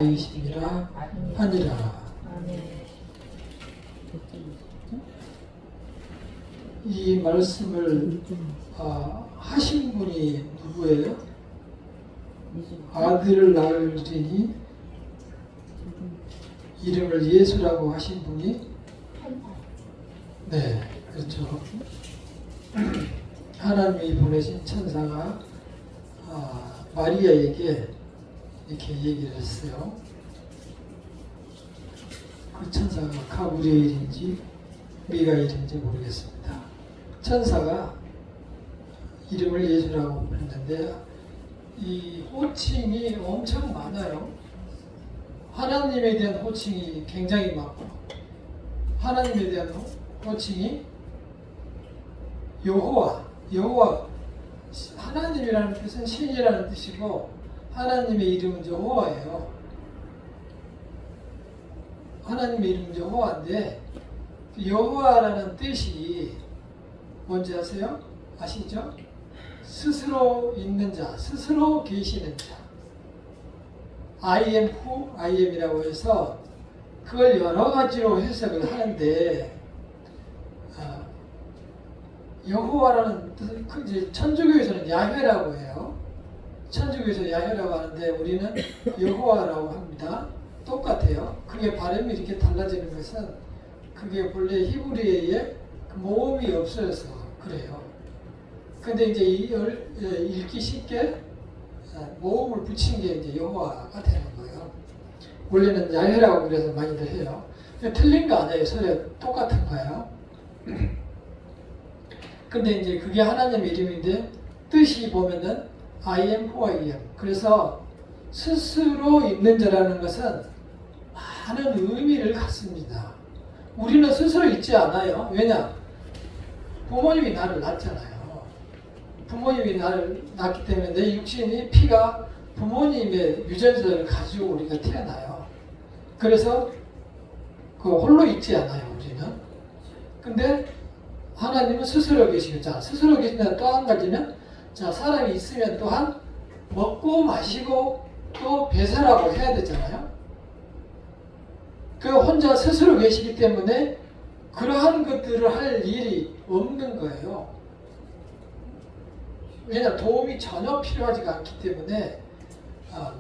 이심이라 하니라. 이 말씀을 하신 분이 누구예요? 아들을 낳으리니 이름을 예수라고 하신 분이 네, 그렇죠. 하나님이 보내신 천사가 마리아에게 이렇게 얘기를 했어요. 그 천사가 가브리엘인지 미가엘인지 모르겠습니다. 천사가 이름을 예수라고 했는데 이 호칭이 엄청 많아요. 하나님에 대한 호칭이 굉장히 많고 하나님에 대한 호칭이 여호와 하나님이라는 뜻은 신이라는 뜻이고 하나님의 이름은 여호와예요. 하나님의 이름은 여호와인데 여호와라는 뜻이 뭔지 아세요? 아시죠? 스스로 있는 자, 스스로 계시는 자. I am who I am이라고 해서 그걸 여러 가지로 해석을 하는데 여호와라는 뜻은 이제 천주교에서는 야훼라고 해요. 천주교에서 야훼라고 하는데 우리는 여호와라고 합니다. 똑같아요. 그게 발음이 이렇게 달라지는 것은 그게 본래 히브리어에 그 모음이 없어서 그래요. 근데 이제 읽기 쉽게 모음을 붙인 게 이제 여호와가 되는 거예요. 원래는 야훼라고 그래서 많이들 해요. 틀린 거 아니에요. 서로 똑같은 거예요. 근데 이제 그게 하나님의 이름인데 뜻이 보면은 I am who I am. 그래서 스스로 있는 자라는 것은 많은 의미를 갖습니다. 우리는 스스로 있지 않아요. 왜냐? 부모님이 나를 낳잖아요. 부모님이 나를 낳기 때문에 내 육신이 피가 부모님의 유전자를 가지고 우리가 태어나요. 그래서 그 홀로 있지 않아요. 우리는. 근데 하나님은 스스로 계시고, 자, 스스로 계신다 또 한 가지는, 자, 사람이 있으면 또한 먹고 마시고 또 배설하고 해야 되잖아요. 그 혼자 스스로 계시기 때문에 그러한 것들을 할 일이 없는 거예요. 왜냐, 도움이 전혀 필요하지가 않기 때문에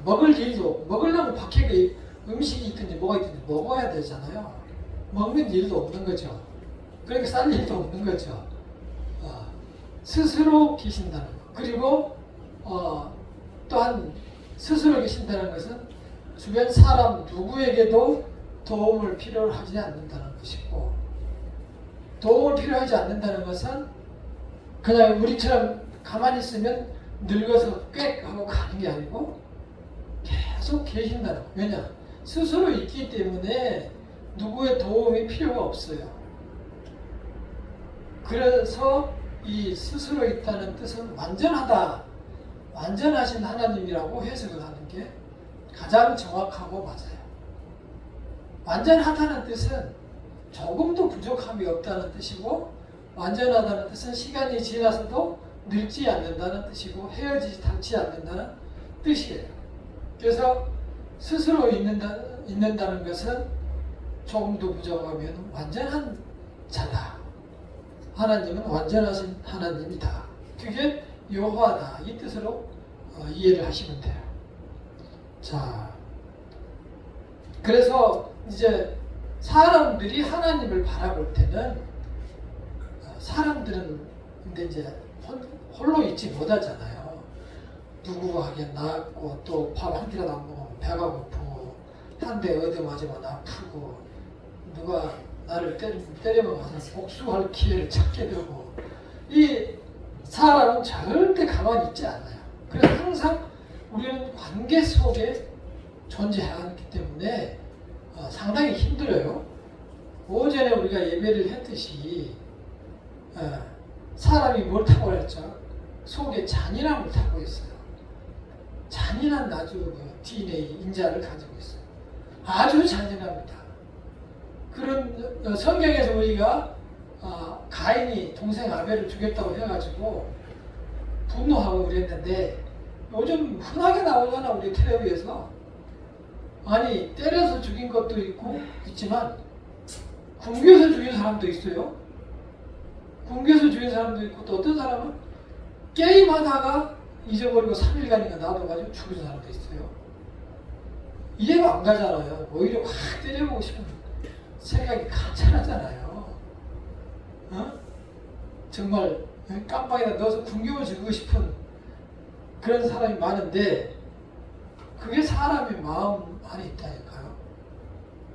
먹을 일도, 먹으려면 밖에 음식이 있든지 뭐가 있든지 먹어야 되잖아요. 먹는 일도 없는 거죠. 그러니까 쌀 일도 없는 거죠. 스스로 계신다는 것. 그리고 또한 스스로 계신다는 것은 주변 사람 누구에게도 도움을 필요로 하지 않는다는 것이고, 도움을 필요하지 않는다는 것은 그냥 우리처럼 가만히 있으면 늙어서 꽥 하고 가는 게 아니고 계속 계신다는 것. 왜냐? 스스로 있기 때문에 누구의 도움이 필요가 없어요. 그래서 이 스스로 있다는 뜻은 완전하다, 완전하신 하나님이라고 해석을 하는 게 가장 정확하고 맞아요. 완전하다는 뜻은 조금도 부족함이 없다는 뜻이고, 완전하다는 뜻은 시간이 지나서도 늙지 않는다는 뜻이고 헤어지지 닳지 않는다는 뜻이에요. 그래서 스스로 있는다는 것은 조금도 부족하면 완전한 자다. 하나님은 완전하신 하나님이다. 그게 여호와다. 이 뜻으로 이해를 하시면 돼요. 자, 그래서 이제 사람들이 하나님을 바라볼 때는 사람들은 근데 이제 홀로 있지 못하잖아요. 누구가 하긴 나았고 또 밥 한 끼라도 안 먹으면 배가 고프고 한 대 얻어 맞으면 아프고 누가 나를 때리면 와서 복수할 기회를 찾게 되고, 이 사람은 절대 가만히 있지 않아요. 그래서 항상 우리는 관계 속에 존재하기 때문에 상당히 힘들어요. 오전에 우리가 예배를 했듯이 사람이 뭘 타고 했죠? 속에 잔인함을 타고 있어요. 잔인한 아주 DNA 인자를 가지고 있어요. 아주 잔인합니다. 그런 성경에서 우리가 가인이 동생 아벨을 죽였다고 해가지고 분노하고 그랬는데 요즘 흔하게 나오잖아, 우리 텔레비에서. 아니 때려서 죽인 것도 있지만 굶겨서 죽인 사람도 있어요. 굶겨서 죽인 사람도 있고 또 어떤 사람은 게임하다가 잊어버리고 3일간인가 놔둬가지고 죽은 사람도 있어요. 이해가 안 가잖아요. 오히려 확 때려보고 싶은 생각이 간절하잖아요. 어? 정말 깜빡이나 넣어서 굶겨 죽이고 싶은 그런 사람이 많은데 그게 사람의 마음 안에 있다니까요.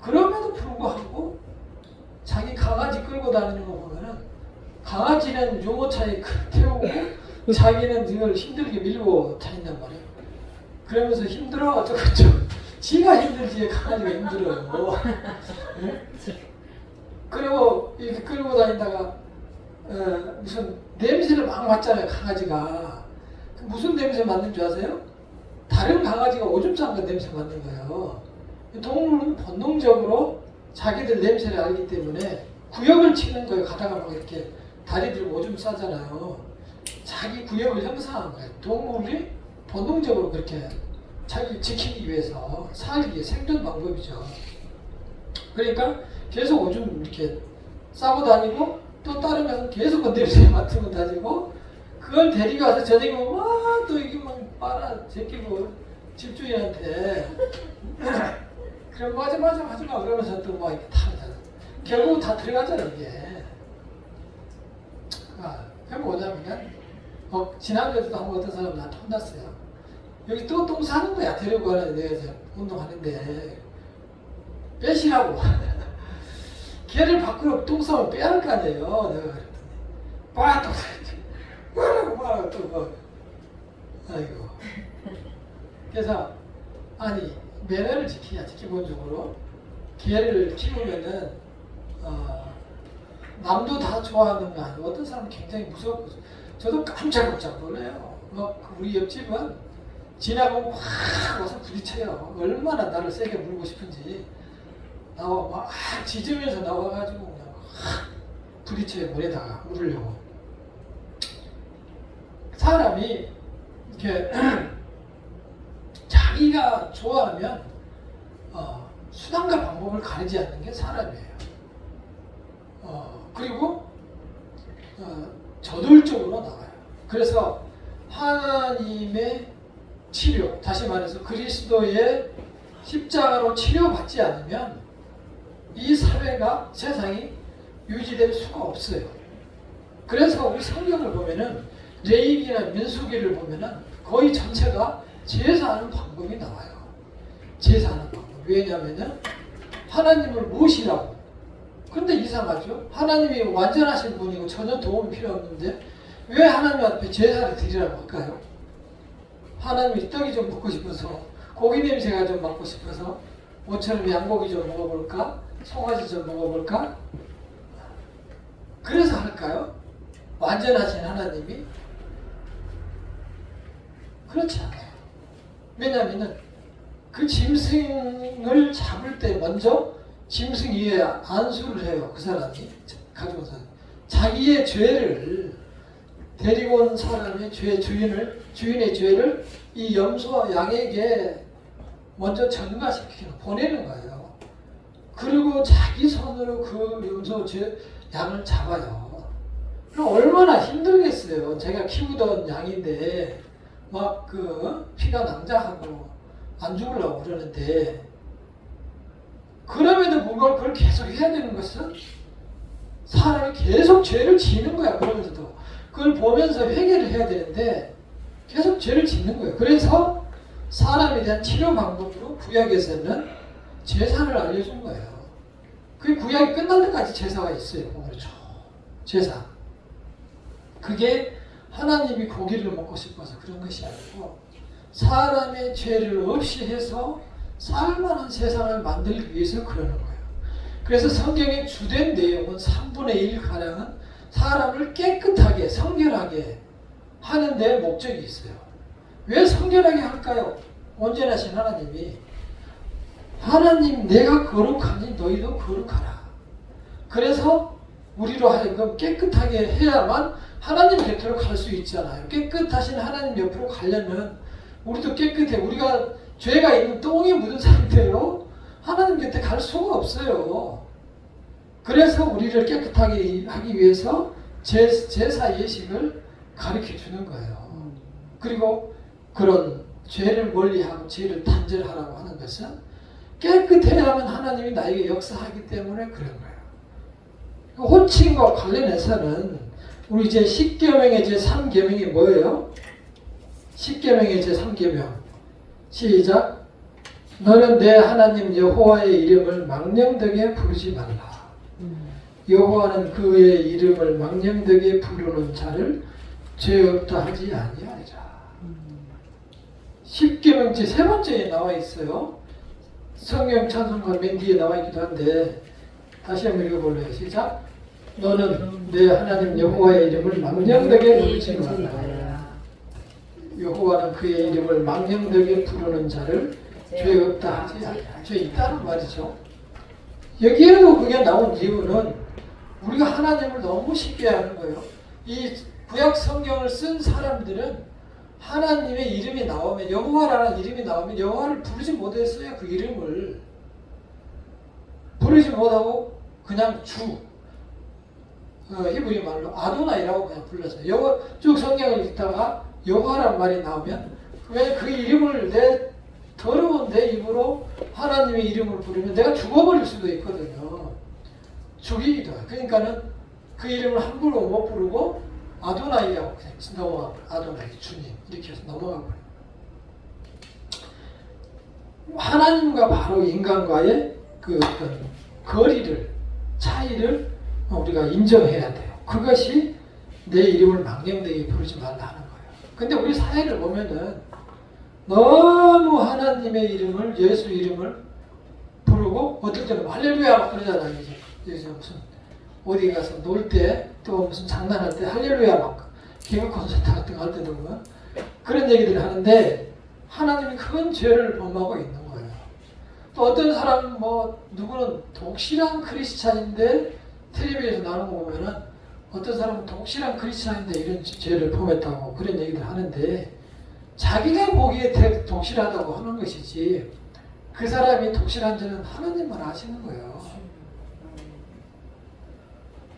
그럼에도 불구하고 자기 강아지 끌고 다니는 거 보면은 강아지는 유모차에 태우고 자기는 이걸 힘들게 밀고 다닌단 말이에요. 그러면서 힘들어 어쩌고저쩌고 지가 힘들지 강아지가 힘들어요. 네? 그리고 이렇게 끌고 다니다가 무슨 냄새를 막 맡잖아요. 강아지가 무슨 냄새 맡는 줄 아세요? 다른 강아지가 오줌 싼 거 냄새 맡는 거예요. 동물은 본능적으로 자기들 냄새를 알기 때문에 구역을 치는 거예요. 가다가 막 이렇게 다리 들고 오줌 싸잖아요. 자기 구역을 형성한 거예요. 동물이 본능적으로 그렇게 자기 지키기 위해서 살기 위해 생존 방법이죠. 그러니까 계속 오줌 이렇게 싸고 다니고 또 다른 것은 계속 그 냄새 맡으면 다니고 그걸 데리고 와서 저녁에 막또 이게 막 빨아 제끼고 집주인한테 그럼 맞아 그러면서 또 막 이렇게 타잖아. 결국 다 들어가잖아 이게. 그게 뭐냐면 지난주에도 한번 어떤 사람 나한테 혼났어요. 여기 또 똥 싸는 거야. 데리고 가는데 내가 운동하는데 빼시라고. 걔를 밖으로 똥 싸면 빼야 할 거 아니에요. 내가 그랬더니 뭐라고 또 뭐. 아이고. 그래서 아니 매너를 지켜야지. 기본적으로 개를 키우면은 남도 다 좋아하는 거 아니고 어떤 사람은 굉장히 무섭고 저도 깜짝깜짝 놀라요. 막 우리 옆집은 지나가면 확 와서 부딪혀요. 얼마나 나를 세게 물고 싶은지 나와 막 짖으면서 나와가지고 그냥 확 부딪혀요. 물에다가 물으려고. 사람이 이렇게 자기가 좋아하면 수단과 방법을 가리지 않는 게 사람이에요. 그리고 저돌적으로 나와요. 그래서 하나님의 치료, 다시 말해서 그리스도의 십자가로 치료받지 않으면 이 사회가 세상이 유지될 수가 없어요. 그래서 우리 성경을 보면은 레위기나 민수기를 보면은 거의 전체가 제사하는 방법이 나와요. 제사하는 방법. 왜냐하면 하나님을 모시라고. 근데 이상하죠? 하나님이 완전하신 분이고 전혀 도움이 필요 없는데 왜 하나님 앞에 제사를 드리라고 할까요? 하나님이 떡이 좀 먹고 싶어서 고기 냄새가 좀 맡고 싶어서 모처럼 양고기 좀 먹어볼까? 송아지 좀 먹어볼까? 그래서 할까요? 완전하신 하나님이? 그렇지 않아요. 왜냐하면 그 짐승을 잡을 때 먼저 짐승 위에 안수를 해요. 그 사람이 가지고 온 사람. 자기의 죄를 데리고 온 사람의 주인의 죄를 이 염소와 양에게 먼저 전가시키고 보내는 거예요. 그리고 자기 손으로 그 염소 양을 잡아요. 그럼 얼마나 힘들겠어요. 제가 키우던 양인데 막 피가 낭자하고 안 죽으려고 그러는데 그럼에도 불구하고 그걸 계속 해야 되는 것은 사람이 계속 죄를 지는 거야. 그러면서도 그걸 보면서 회개를 해야 되는데 계속 죄를 짓는 거예요. 그래서 사람에 대한 치료 방법으로 구약에서는 제사를 알려준 거예요. 그 구약이 끝날 때까지 제사가 있어요. 그렇죠. 제사. 그게 하나님이 고기를 먹고 싶어서 그런 것이 아니고 사람의 죄를 없이 해서 살만한 세상을 만들기 위해서 그러는 거예요. 그래서 성경의 주된 내용은 3분의 1 가량은 사람을 깨끗하게 성결하게 하는 데 목적이 있어요. 왜 성결하게 할까요? 온전하신 하나님이 하나님 내가 거룩하니 너희도 거룩하라. 그래서 우리로 하여금 깨끗하게 해야만 하나님 곁으로 갈 수 있잖아요. 깨끗하신 하나님 옆으로 가려면 우리도 깨끗해. 우리가 죄가 있는 똥이 묻은 상태로 하나님 곁에 갈 수가 없어요. 그래서 우리를 깨끗하게 하기 위해서 제사 예식을 가르쳐 주는 거예요. 그리고 그런 죄를 멀리하고 죄를 단절하라고 하는 것은 깨끗해야만 하나님이 나에게 역사하기 때문에 그런 거예요. 호칭과 관련해서는 우리 이제 10계명의 제3계명이 뭐예요? 10계명의 제3계명 시작. 너는 내 하나님 여호와의 이름을 망령되게 부르지 말라. 여호와는 그의 이름을 망령되게 부르는 자를 죄 없다 하지 아니하리라. 10계명 제 3번째에 나와 있어요. 성경 찬송가 맨 뒤에 나와 있기도 한데 다시 한번 읽어볼래요. 시작. 너는 내 하나님 여호와의 이름을 망령되게 부르지 말라. 여호와는 그의 이름을 망령되게 부르는 자를 죄 없다 하지 않아. 죄 있다는 말이죠. 여기에도 그게 나온 이유는 우리가 하나님을 너무 쉽게 하는 거예요. 이 구약 성경을 쓴 사람들은 하나님의 이름이 나오면, 여호와라는 이름이 나오면 여호와를 부르지 못했어요. 그 이름을 부르지 못하고 그냥 주, 히브리 말로 아도나이라고 그냥 불렀어요. 쭉 성경을 읽다가 여호와라는 말이 나오면 왜 그 이름을 내 더러운 내 입으로 하나님의 이름을 부르면 내가 죽어버릴 수도 있거든요. 죽이기도 해요. 그러니까는 그 이름을 함부로 못 부르고 아도나이라고 그냥 넘어가. 아도나이, 주님 이렇게 해서 넘어가 버려요. 하나님과 바로 인간과의 그 어떤 거리를, 차이를 우리가 인정해야 돼요. 그것이 내 이름을 망령되게 부르지 말라 하는 거예요. 근데 우리 사회를 보면은 너무 하나님의 이름을, 예수 이름을 부르고 어떨 때는 할렐루야 막 그러잖아요. 이제 무슨 어디 가서 놀 때 또 무슨 장난할 때 할렐루야 막 개그 콘서트 같은 거 할 때도 보면 그런 얘기들을 하는데 하나님이 큰 죄를 범하고 있는 거예요. 또 어떤 사람 누구는 독실한 크리스찬인데 텔레비에서 나오는 거 보면은 어떤 사람은 독실한 크리스찬인데 이런 죄를 범했다고 그런 얘기를 하는데 자기가 보기에 독실하다고 하는 것이지 그 사람이 독실한지는 하나님만 아시는 거예요.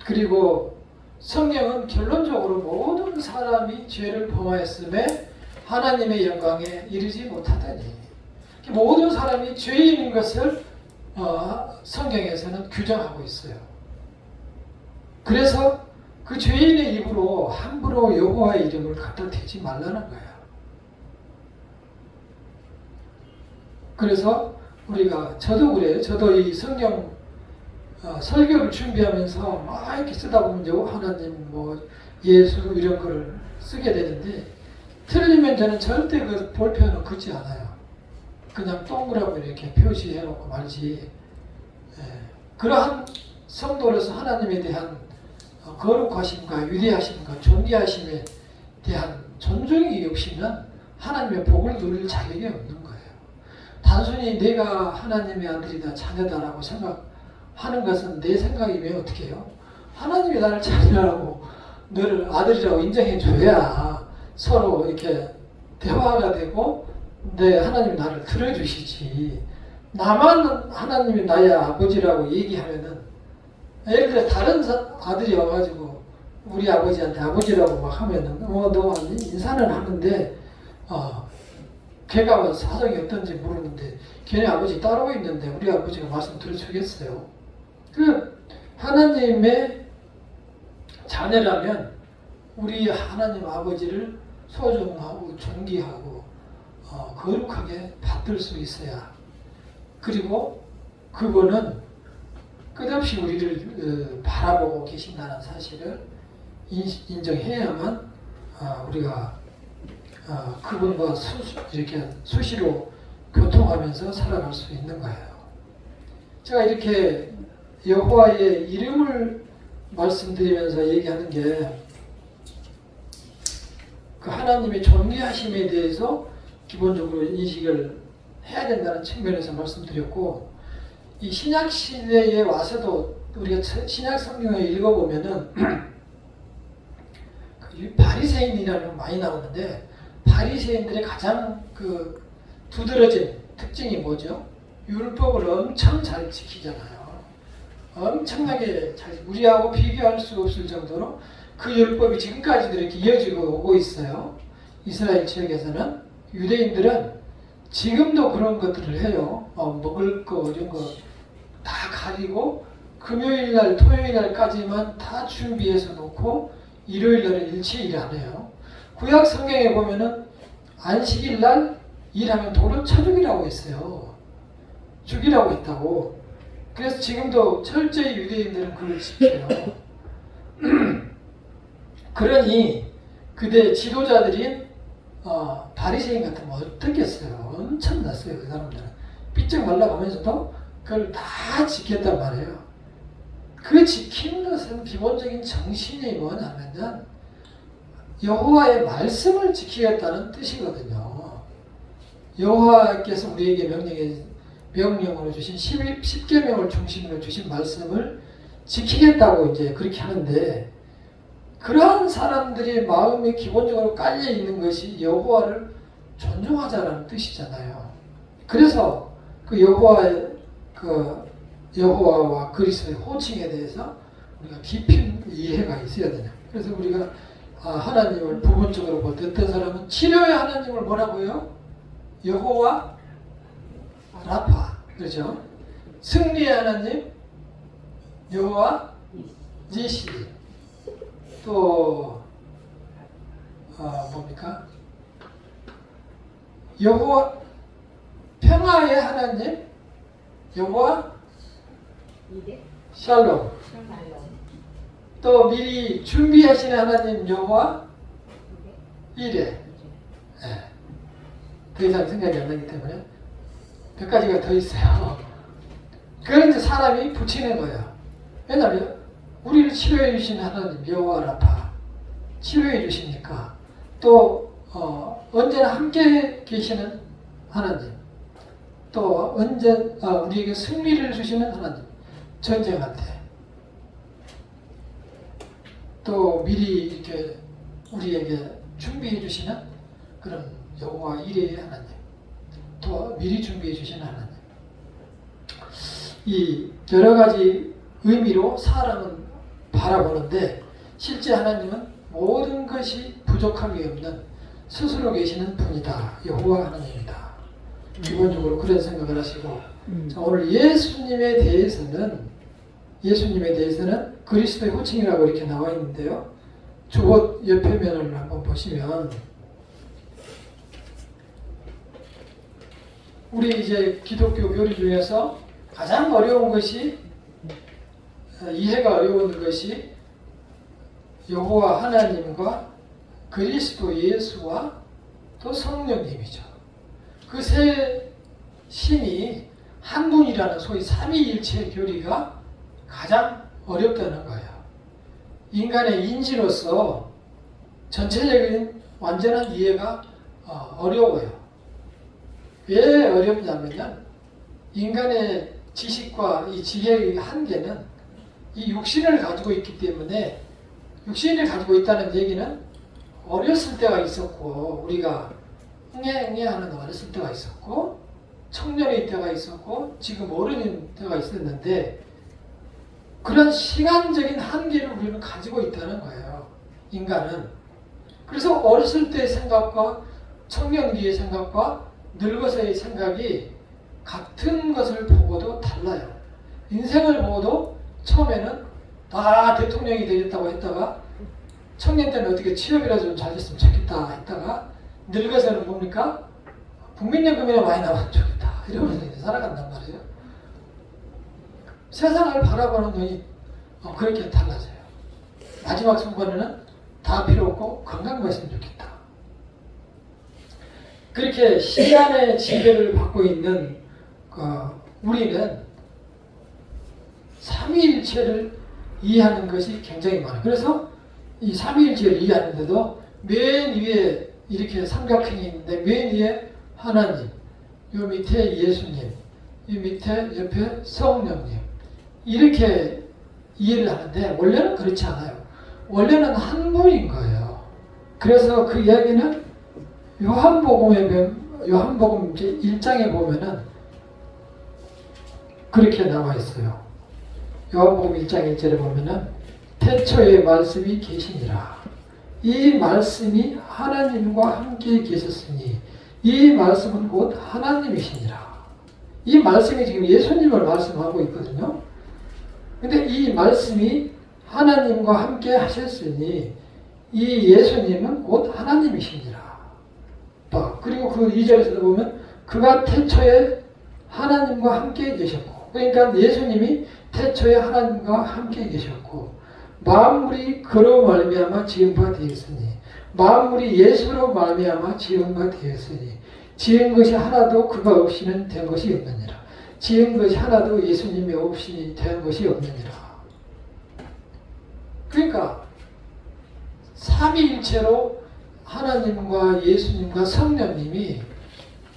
그리고 성경은 결론적으로 모든 사람이 죄를 범하였음에 하나님의 영광에 이르지 못하다니. 모든 사람이 죄인인 것을 성경에서는 규정하고 있어요. 그래서 그 죄인의 입으로 함부로 여호와의 이름을 갖다 대지 말라는 거예요. 그래서 우리가, 저도 그래요. 저도 이 성경 설교를 준비하면서 막 이렇게 쓰다 보면 하나님, 예수 이런 거를 쓰게 되는데 틀리면 저는 절대 그 볼펜을 긋지 않아요. 그냥 동그라미 이렇게 표시해 놓고 말지. 그러한 성도로서 하나님에 대한 거룩하심과 위대하심과 존귀하심에 대한 존중이 없이는 하나님의 복을 누릴 자격이 없는 거예요. 단순히 내가 하나님의 아들이다, 자녀다라고 생각하는 것은 내 생각이면 어떻게 해요? 하나님이 나를 자녀라고 너를 아들이라고 인정해 줘야 서로 이렇게 대화가 되고 하나님이 나를 들어주시지. 나만 하나님이 나의 아버지라고 얘기하면은, 예를 들어 다른 아들이 와가지고 우리 아버지한테 아버지라고 막 하면은 너 인사는 하는데 걔가 사정이 어떤지 모르는데 걔네 아버지 따로 있는데 우리 아버지가 말씀 들어주겠어요? 하나님의 자녀라면 우리 하나님 아버지를 소중하고 존귀하고 거룩하게 받들 수 있어야, 그리고 그거는 끝없이 우리를 바라보고 계신다는 사실을 인정해야만 우리가 그분과 이렇게 수시로 교통하면서 살아갈 수 있는 거예요. 제가 이렇게 여호와의 이름을 말씀드리면서 얘기하는 게 그 하나님의 존귀하심에 대해서 기본적으로 인식을 해야 된다는 측면에서 말씀드렸고, 이 신약 시대에 와서도 우리가 신약 성경을 읽어보면은 바리새인이라는 거 많이 나오는데 바리새인들의 가장 두드러진 특징이 뭐죠? 율법을 엄청 잘 지키잖아요. 엄청나게 잘, 우리하고 비교할 수 없을 정도로 그 율법이 지금까지도 이렇게 이어지고 오고 있어요. 이스라엘 지역에서는. 유대인들은 지금도 그런 것들을 해요. 먹을 거 이런 거 다 가리고 금요일날 토요일날까지만 다 준비해서 놓고 일요일날은 일체 일 안 해요. 구약 성경에 보면은 안식일날 일하면 도로 쳐죽이라고 했어요. 죽이라고 했다고. 그래서 지금도 철저히 유대인들은 그걸 지켜요. 그러니 그대 지도자들인 바리새인 같으면 어떻겠어요? 엄청났어요. 그 사람들은 삐쩍 말라가면서도 그걸 다 지켰단 말이에요. 그 지키는 것은 기본적인 정신이 뭐냐면 여호와의 말씀을 지키겠다는 뜻이거든요. 여호와께서 우리에게 명령으로 주신 10계명을 중심으로 주신 말씀을 지키겠다고 이제 그렇게 하는데, 그러한 사람들의 마음에 기본적으로 깔려 있는 것이 여호와를 존중하자라는 뜻이잖아요. 그래서 그 여호와와 그리스도의 호칭에 대해서 우리가 깊은 이해가 있어야 되냐. 그래서 우리가 하나님을 부분적으로 볼 때 어떤 사람은 치료의 하나님을 뭐라고요? 여호와 라파. 그렇죠? 승리의 하나님 여호와 니시. 또 뭡니까? 여호와 평화의 하나님 여호와 샬롬. 또 미리 준비하시는 하나님 여호와 이레. 더 이상 생각이 안 나기 때문에 몇 가지가 더 있어요. 그걸 이제 사람이 붙이는 거예요. 왜냐하면 우리를 치료해 주신 하나님 여호와 라파 치료해 주시니까, 또 언제나 함께 계시는 하나님, 또 우리에게 승리를 주시는 하나님, 전쟁할 때 또 미리 이렇게 우리에게 준비해 주시는 그런 여호와 이레의 하나님, 또 미리 준비해 주시는 하나님. 이 여러 가지 의미로 사람은 바라보는데 실제 하나님은 모든 것이 부족함이 없는 스스로 계시는 분이다. 여호와 하나님이다. 기본적으로 그런 생각을 하시고, 자, 오늘 예수님에 대해서는 그리스도의 호칭이라고 이렇게 나와 있는데요. 저 옆에 면을 한번 보시면 우리 이제 기독교 교리 중에서 가장 어려운 것이, 이해가 어려운 것이 여호와 하나님과 그리스도 예수와 또 성령님이죠. 그 세 신이 한 분이라는 소위 삼위일체 교리가 가장 어렵다는 거예요. 인간의 인지로서 전체적인 완전한 이해가 어려워요. 왜 어렵냐면요, 인간의 지식과 이 지혜의 한계는 이 육신을 가지고 있기 때문에, 육신을 가지고 있다는 얘기는 어렸을 때가 있었고, 우리가 응애 하는 어렸을 때가 있었고, 청년의 때가 있었고, 지금 어른인 때가 있었는데, 그런 시간적인 한계를 우리는 가지고 있다는 거예요. 인간은. 그래서 어렸을 때의 생각과 청년기의 생각과 늙어서의 생각이 같은 것을 보고도 달라요. 인생을 보고도 처음에는 대통령이 되겠다고 했다가, 청년 때는 어떻게 취업이라도 좀 잘 됐으면 좋겠다 했다가, 늙어서는 뭡니까? 국민연금이나 많이 나왔으면 좋겠다 이러면서 이제 살아간단 말이에요. 세상을 바라보는 눈이 그렇게 달라져요. 마지막 순간에는 다 필요 없고 건강만 있으면 좋겠다. 그렇게 시간의 지배를 받고 있는 우리는 삼위일체를 이해하는 것이 굉장히 많아요. 그래서 이 삼위일체를 이해하는데도 맨 위에 이렇게 삼각형이 있는데 맨 위에 하나님, 요 밑에 예수님, 이 밑에 옆에 성령님, 이렇게 이해를 하는데 원래는 그렇지 않아요. 원래는 한 분인 거예요. 그래서 그 이야기는 요한복음에 요한복음 이제 1장에 보면은 그렇게 나와 있어요. 요한복음 1장 1절에 보면은 태초에 말씀이 계시니라. 이 말씀이 하나님과 함께 계셨으니 이 말씀은 곧 하나님이시니라. 이 말씀이 지금 예수님을 말씀하고 있거든요. 근데 이 말씀이 하나님과 함께 하셨으니 이 예수님은 곧 하나님이시니라. 그리고 그 2절에서도 보면 그가 태초에 하나님과 함께 계셨고, 그러니까 예수님이 태초에 하나님과 함께 계셨고, 만물이 그로 말미암아 지은 바 되었으니, 만물이 예수로 말미암아 지은 바 되었으니, 지은 것이 하나도 그가 없이는 된 것이 없느니라. 지은 것이 하나도 예수님이 없이 된 것이 없느니라. 그러니까 삼위일체로 하나님과 예수님과 성령님이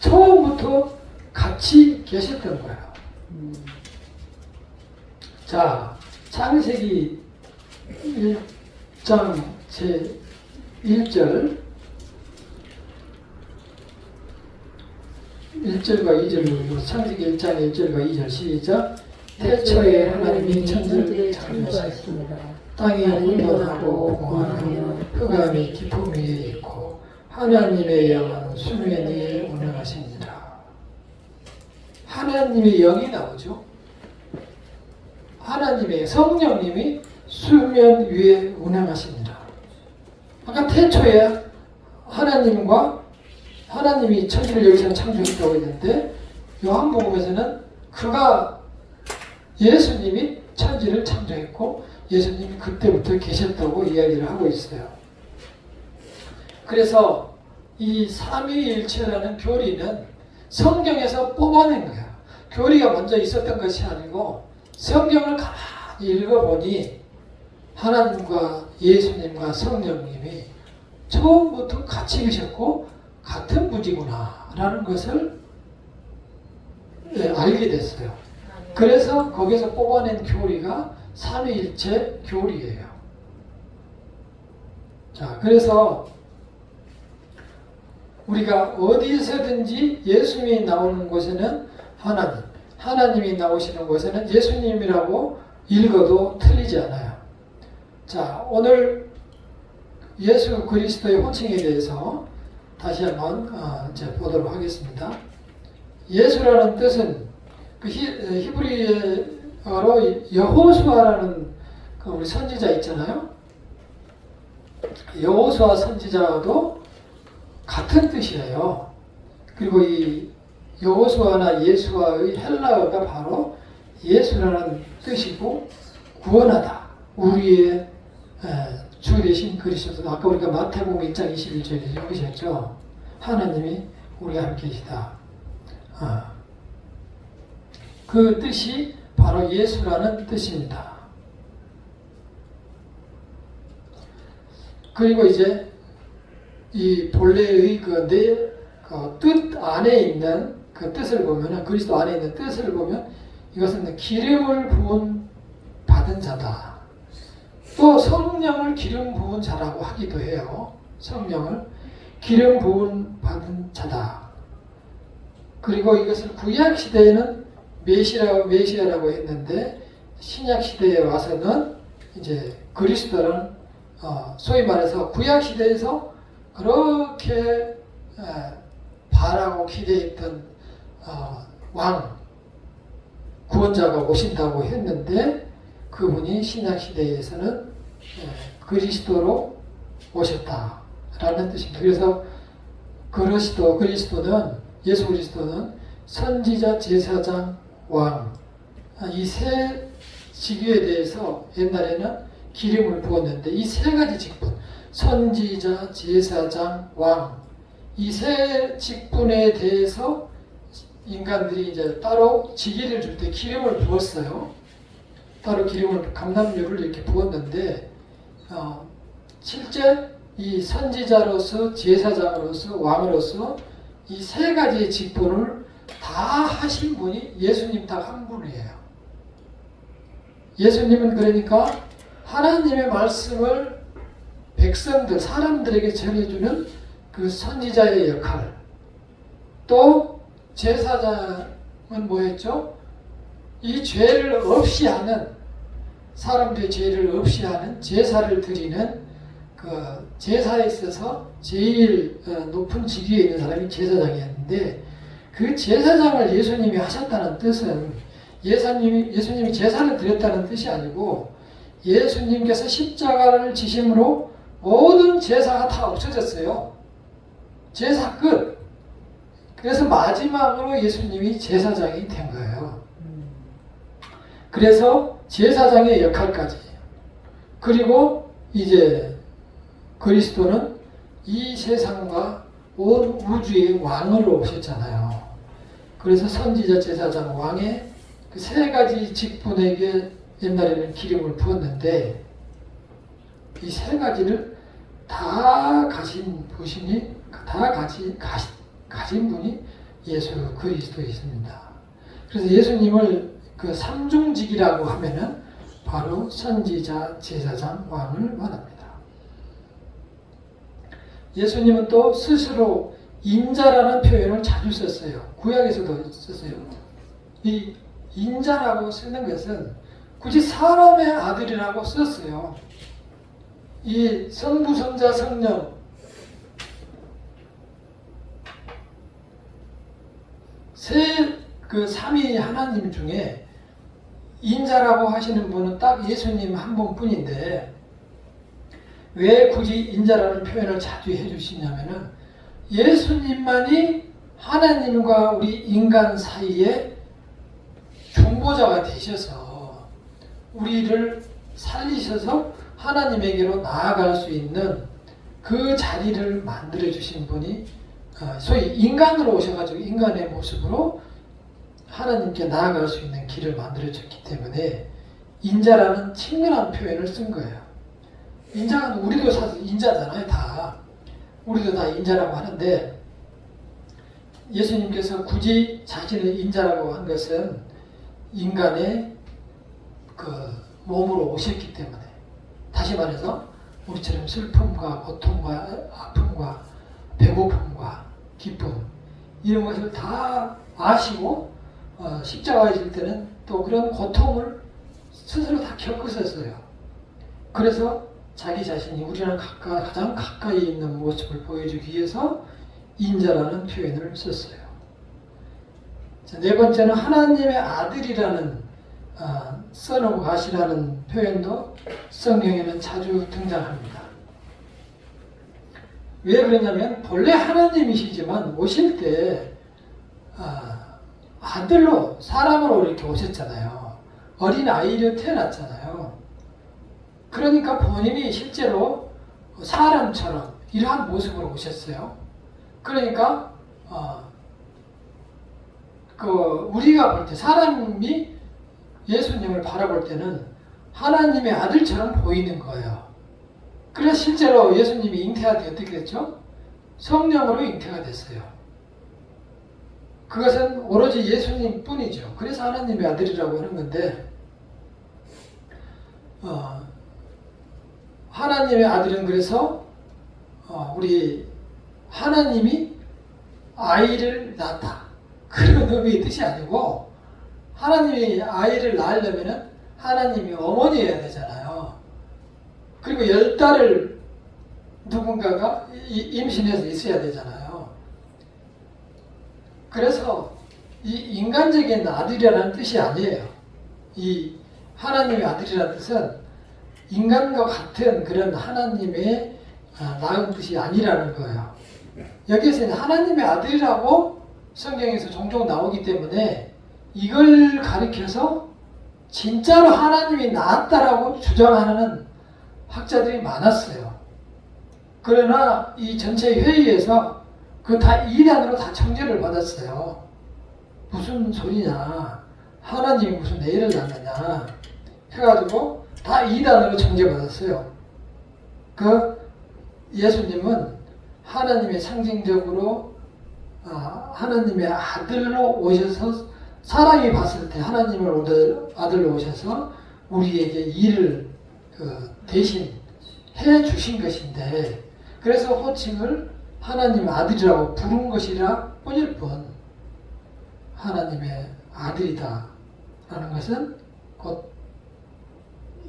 처음부터 같이 계셨던 거예요. 자, 창세기 1장 제 1절과 2절로 창세기 1장 1절과 2절 시작. 태초에 하나님이 천지를 창조하시니라. 땅이 혼돈하고 공허하며 흑암이 깊음 위에 있고 하나님의 영은 수면 위에 운행하시니라. 하나님의 영이 나오죠. 하나님의 성령님이 수면 위에 운행하시니라. 아까 태초에 하나님이 천지를 여기서 창조했다고 했는데 요한복음에서는 그가 예수님이 천지를 창조했고 예수님이 그때부터 계셨다고 이야기를 하고 있어요. 그래서 이 삼위일체라는 교리는 성경에서 뽑아낸 거예요. 교리가 먼저 있었던 것이 아니고 성경을 가만히 읽어보니 하나님과 예수님과 성령님이 처음부터 같이 계셨고 같은 분이구나 라는 것을 알게 됐어요. 그래서 거기서 뽑아낸 교리가 삼위일체 교리예요. 자, 그래서 우리가 어디서든지 예수님이 나오는 곳에는 하나님이 나오시는 곳에는 예수님이라고 읽어도 틀리지 않아요. 자, 오늘 예수 그리스도의 호칭에 대해서 다시 한번 이제 보도록 하겠습니다. 예수라는 뜻은 그 히브리어로 여호수아라는 그 우리 선지자 있잖아요. 여호수아 선지자도 같은 뜻이에요. 그리고 이 여호수아나 예수아의 헬라어가 바로 예수라는 뜻이고 구원하다. 우리의 주 되신 그리스도. 아까 우리가 마태복음 1장 21절에 읽으셨죠. 하나님이 우리와 함께 계시다. 그 뜻이 바로 예수라는 뜻입니다. 그리고 이제 이 본래의 뜻 안에 있는 그 뜻을 보면은 그리스도 안에 있는 뜻을 보면 이것은 기름을 부은 받은 자다. 또 성령을 기름 부은 자라고 하기도 해요. 성령을 기름 부은 받은 자다. 그리고 이것을 구약 시대에는 메시아라고 했는데 신약 시대에 와서는 이제 그리스도는 소위 말해서 구약 시대에서 그렇게 바라고 기대했던 왕 구원자가 오신다고 했는데 그분이 신약 시대에서는 그리스도로 오셨다라는 뜻입니다. 그래서 예수 그리스도는 선지자, 제사장, 왕 이 세 직위에 대해서 옛날에는 기름을 부었는데 이 세 가지 직분 선지자, 제사장, 왕 이 세 직분에 대해서 인간들이 이제 따로 직위를 줄 때 기름을 부었어요. 따로 기름을 감람유를 이렇게 부었는데 실제 이 선지자로서 제사장으로서 왕으로서 이 세 가지의 직분을 다 하신 분이 예수님 딱 한 분이에요. 예수님은 그러니까 하나님의 말씀을 백성들, 사람들에게 전해주는 그 선지자의 역할, 또 제사장은 뭐였죠? 이 죄를 없이 하는, 사람들의 죄를 없이 하는 제사를 드리는 그 제사에 있어서 제일 높은 직위에 있는 사람이 제사장이었는데, 그 제사장을 예수님이 하셨다는 뜻은 예수님이 제사를 드렸다는 뜻이 아니고, 예수님께서 십자가를 지심으로 모든 제사가 다 없어졌어요. 제사 끝. 그래서 마지막으로 예수님이 제사장이 된 거예요. 그래서 제사장의 역할까지. 그리고 이제 그리스도는 이 세상과 온 우주의 왕으로 오셨잖아요. 그래서 선지자, 제사장, 왕의 그 세 가지 직분에게 옛날에는 기름을 부었는데, 이 세 가지를 다 가진 분이, 가진 분이 예수 그리스도이십니다. 그래서 예수님을 그 삼중직이라고 하면은 바로 선지자, 제사장, 왕을 말합니다. 예수님은 또 스스로 인자라는 표현을 자주 썼어요. 구약에서도 썼어요. 이 인자라고 쓰는 것은 굳이 사람의 아들이라고 썼어요. 이 성부, 성자, 성령, 그 삼위 하나님 중에 인자라고 하시는 분은 딱 예수님 한 분뿐인데, 왜 굳이 인자라는 표현을 자주 해주시냐면은, 예수님만이 하나님과 우리 인간 사이에 중보자가 되셔서 우리를 살리셔서 하나님에게로 나아갈 수 있는 그 자리를 만들어 주신 분이, 소위 인간으로 오셔가지고 인간의 모습으로 하나님께 나아갈 수 있는 길을 만들어 줬기 때문에 인자라는 친근한 표현을 쓴 거예요. 인자가, 우리도 사실 인자잖아요. 다 우리도 다 인자라고 하는데, 예수님께서 굳이 자신을 인자라고 한 것은 인간의 그 몸으로 오셨기 때문에, 다시 말해서 우리처럼 슬픔과 고통과 아픔과 배고픔과 기쁨, 이런 것을 다 아시고 십자가에 질 때는 또 그런 고통을 스스로 다 겪으셨어요. 그래서 자기 자신이 우리랑 가장 가까이 있는 모습을 보여주기 위해서 인자라는 표현을 썼어요. 자, 네 번째는 하나님의 아들이라는 써놓고 가시라는 표현도 성경에는 자주 등장합니다. 왜 그러냐면, 본래 하나님이시지만 오실 때 아들로, 사람으로 이렇게 오셨잖아요. 어린 아이로 태어났잖아요. 그러니까 본인이 실제로 사람처럼 이러한 모습으로 오셨어요. 그러니까 우리가 볼 때, 사람이 예수님을 바라볼 때는 하나님의 아들처럼 보이는 거예요. 그래서 실제로 예수님이 잉태할 때 어떻게 됐죠? 성령으로 잉태가 됐어요. 그것은 오로지 예수님 뿐이죠. 그래서 하나님의 아들이라고 하는 건데, 하나님의 아들은 그래서 우리 하나님이 아이를 낳았다, 그런 의미의 뜻이 아니고, 하나님이 아이를 낳으려면 하나님이 어머니여야 되잖아요. 그리고 10달을 누군가가 임신해서 있어야 되잖아요. 그래서 이 인간적인 아들이라는 뜻이 아니에요. 이 하나님의 아들이라는 뜻은 인간과 같은 그런 하나님의 낳은 뜻이 아니라는 거예요. 여기에서 하나님의 아들이라고 성경에서 종종 나오기 때문에 이걸 가리켜서 진짜로 하나님이 낳았다라고 주장하는 학자들이 많았어요. 그러나 이 전체 회의에서 그 다 이단으로 다 청재를 받았어요. 무슨 소리냐, 하나님이 무슨 애를 낳느냐 해가지고 다 이단으로 청재받았어요. 그 예수님은 하나님의 상징적으로 하나님의 아들로 오셔서, 사람이 봤을 때 하나님을 아들로 오셔서 우리에게 일을 대신 해 주신 것인데, 그래서 호칭을 하나님 아들이라고 부른 것이라 뿐일 뿐 하나님의 아들이다 라는 것은 곧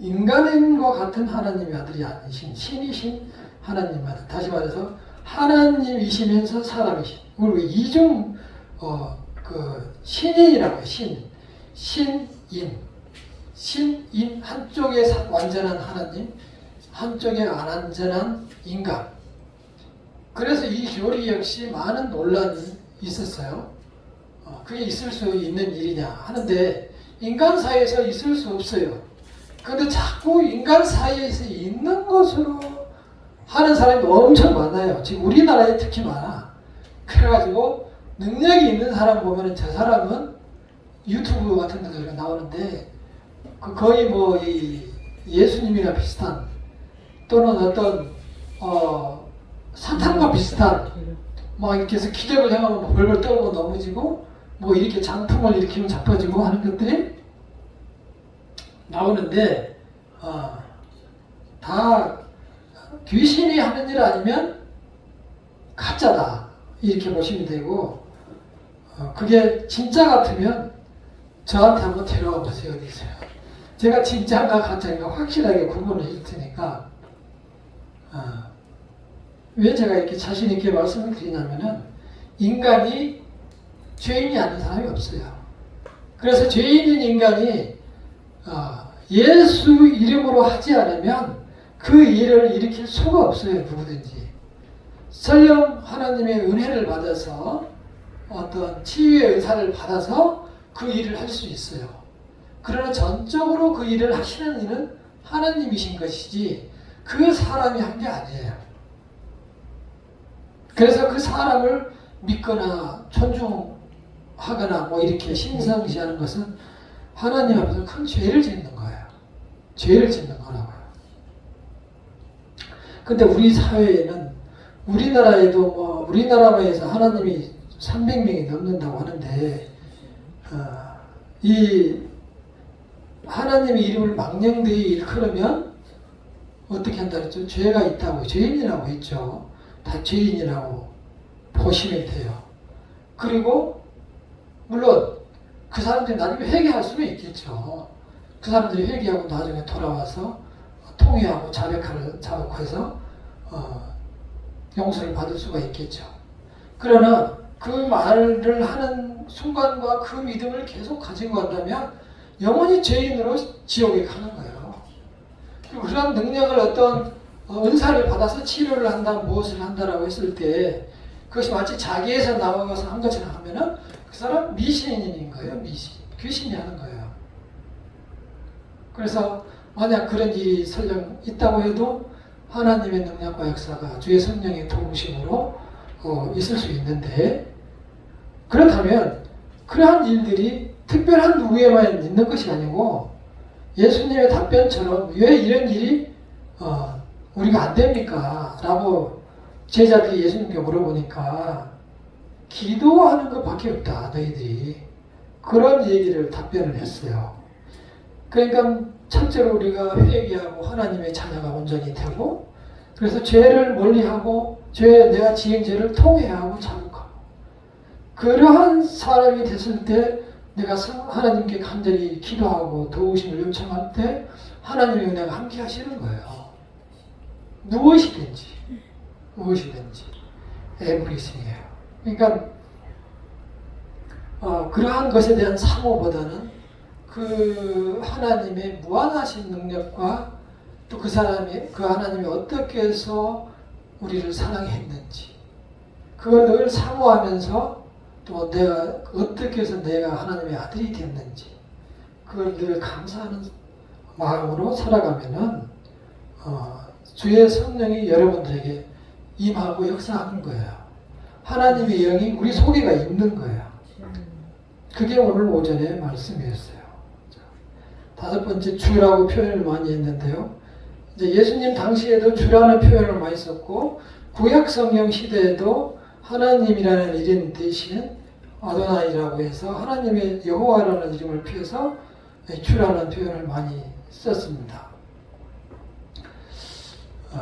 인간과 같은 하나님의 아들이 아니신 신이신 하나님 아들. 다시 말해서 하나님이시면서 사람이신. 우리 이중 신인이라고 해요. 신인 한쪽에 완전한 하나님, 한쪽에 안 완전한 인간. 그래서 이 교리 역시 많은 논란이 있었어요. 그게 있을 수 있는 일이냐 하는데 인간 사이에서 있을 수 없어요. 그런데 자꾸 인간 사이에서 있는 것으로 하는 사람이 엄청 많아요. 지금 우리나라에 특히 많아. 그래가지고 능력이 있는 사람 보면은 저 사람은 유튜브 같은 데도 나오는데 거의 뭐 이 예수님이나 비슷한 또는 어떤 사탄과 비슷한 막 이렇게 해서 기적을 행하면 뭐 벌벌 떨고 넘어지고 뭐 이렇게 장풍을 일으키면 자빠지고 하는 것들이 나오는데 다 귀신이 하는 일 아니면 가짜다 이렇게 보시면 되고 그게 진짜 같으면 저한테 한번 데려와 보세요. 어디 있어요? 제가 진짜인가 가짜인가 확실하게 구분을 해줄 테니까 왜 제가 이렇게 자신 있게 말씀을 드리냐면은 인간이 죄인이 아닌 사람이 없어요. 그래서 죄인인 인간이 예수 이름으로 하지 않으면 그 일을 일으킬 수가 없어요. 누구든지. 설령 하나님의 은혜를 받아서 어떤 치유의 은사를 받아서 그 일을 할 수 있어요. 그러나 전적으로 그 일을 하시는 이는 하나님이신 것이지 그 사람이 한 게 아니에요. 그래서 그 사람을 믿거나 존중하거나 뭐 이렇게 신성시하는 것은 하나님 앞에서 큰 죄를 짓는 거예요. 죄를 짓는 거라고요. 근데 우리 사회에는 우리나라에도 뭐 우리나라만 해서 하나님이 300명이 넘는다고 하는데 이 하나님의 이름을 망령되이 일컬으면 어떻게 한다 그랬죠? 죄가 있다고 죄인이라고 했죠. 다 죄인이라고 보시면 돼요. 그리고 물론 그 사람들이 나중에 회개할 수는 있겠죠. 그 사람들이 회개하고 나중에 돌아와서 통회하고 자백해서 용서를 받을 수가 있겠죠. 그러나 그 말을 하는 순간과 그 믿음을 계속 가지고 간다면 영원히 죄인으로 지옥에 가는 거예요. 그리고 그런 능력을 어떤 은사를 받아서 치료를 한다, 무엇을 한다라고 했을 때 그것이 마치 자기에서 나와서 한 것처럼 하면은 그 사람 미신인 거예요. 미신. 귀신이 하는 거예요. 그래서 만약 그런 일이 설령 있다고 해도 하나님의 능력과 역사가 주의 성령의 도우심으로 있을 수 있는데 그렇다면 그러한 일들이 특별한 누구에만 있는 것이 아니고 예수님의 답변처럼 왜 이런 일이 우리가 안 됩니까? 라고 제자들이 예수님께 물어보니까 기도하는 것밖에 없다 너희들이 그런 얘기를 답변을 했어요. 그러니까 첫째로 우리가 회개하고 하나님의 자녀가 온전히 되고 그래서 죄를 멀리하고 내가 지은 죄를 통회하고 자복하고 그러한 사람이 됐을 때 내가 하나님께 간절히 기도하고 도우심을 요청할 때 하나님의 은혜가 함께 하시는 거예요. 무엇이든지 에브리싱이에요. 그러니까 그러한 것에 대한 사모보다는 그 하나님의 무한하신 능력과 또 그 하나님이 어떻게 해서 우리를 사랑했는지 그걸 늘 사모하면서 또 내가 어떻게 해서 내가 하나님의 아들이 됐는지 그걸 늘 감사하는 마음으로 살아가면은 주의 성령이 여러분들에게 임하고 역사하는 거예요. 하나님의 영이 우리 속에가 있는 거예요. 그게 오늘 오전의 말씀이었어요. 다섯 번째 주라고 표현을 많이 했는데요. 이제 예수님 당시에도 주라는 표현을 많이 썼고 구약 성경 시대에도 하나님이라는 이름 대신 아도나이라고 해서 하나님의 여호와라는 이름을 피해서 주라는 표현을 많이 썼습니다.